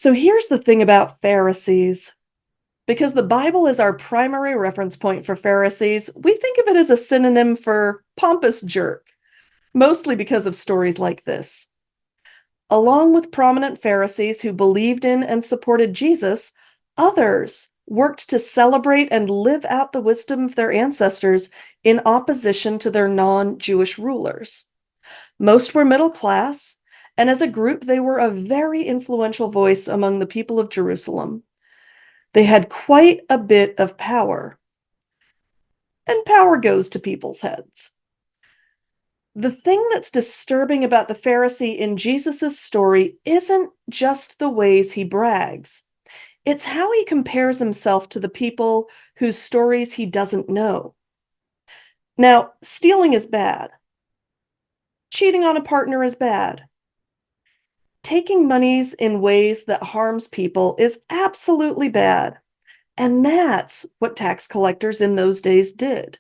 So here's the thing about Pharisees. Because the Bible is our primary reference point for Pharisees, we think of it as a synonym for pompous jerk, mostly because of stories like this. Along with prominent Pharisees who believed in and supported Jesus, others worked to celebrate and live out the wisdom of their ancestors in opposition to their non-Jewish rulers. Most were middle class, and as a group, they were a very influential voice among the people of Jerusalem. They had quite a bit of power, and power goes to people's heads. The thing that's disturbing about the Pharisee in Jesus' story isn't just the ways he brags. It's how he compares himself to the people whose stories he doesn't know. Now, stealing is bad. Cheating on a partner is bad. Taking monies in ways that harms people is absolutely bad. And that's what tax collectors in those days did.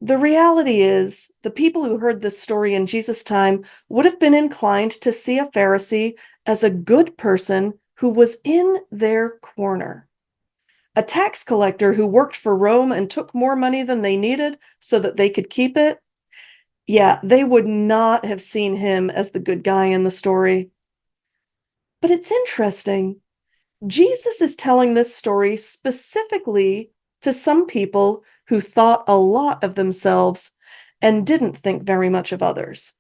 The reality is, the people who heard this story in Jesus' time would have been inclined to see a Pharisee as a good person who was in their corner. A tax collector who worked for Rome and took more money than they needed so that they could keep it, yeah, they would not have seen him as the good guy in the story. But it's interesting. Jesus is telling this story specifically to some people who thought a lot of themselves and didn't think very much of others.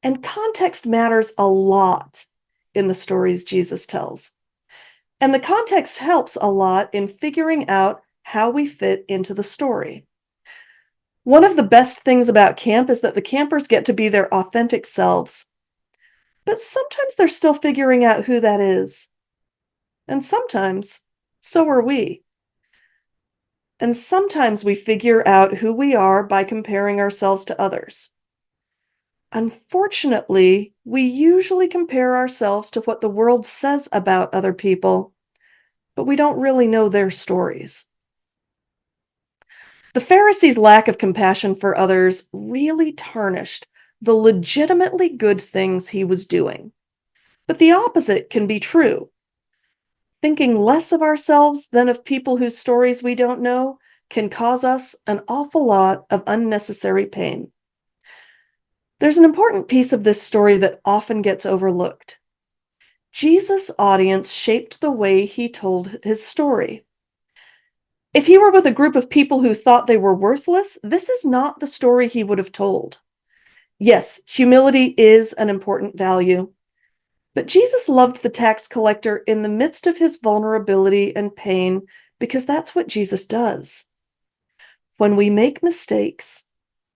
And context matters a lot in the stories Jesus tells. And the context helps a lot in figuring out how we fit into the story. One of the best things about camp is that the campers get to be their authentic selves. But sometimes they're still figuring out who that is. And sometimes, so are we. And sometimes we figure out who we are by comparing ourselves to others. Unfortunately, we usually compare ourselves to what the world says about other people, but we don't really know their stories. The Pharisees' lack of compassion for others really tarnished the legitimately good things he was doing. But the opposite can be true. Thinking less of ourselves than of people whose stories we don't know can cause us an awful lot of unnecessary pain. There's an important piece of this story that often gets overlooked. Jesus' audience shaped the way he told his story. If he were with a group of people who thought they were worthless, this is not the story he would have told. Yes, humility is an important value, but Jesus loved the tax collector in the midst of his vulnerability and pain because that's what Jesus does. When we make mistakes,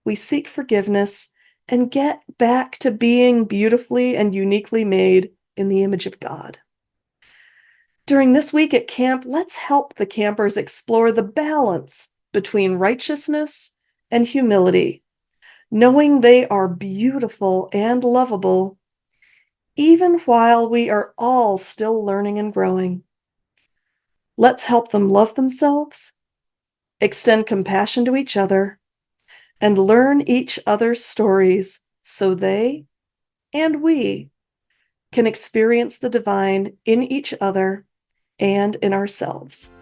we seek forgiveness and get back to being beautifully and uniquely made in the image of God. During this week at camp, let's help the campers explore the balance between righteousness and humility, knowing they are beautiful and lovable, even while we are all still learning and growing. Let's help them love themselves, extend compassion to each other, and learn each other's stories so they and we can experience the divine in each other and in ourselves.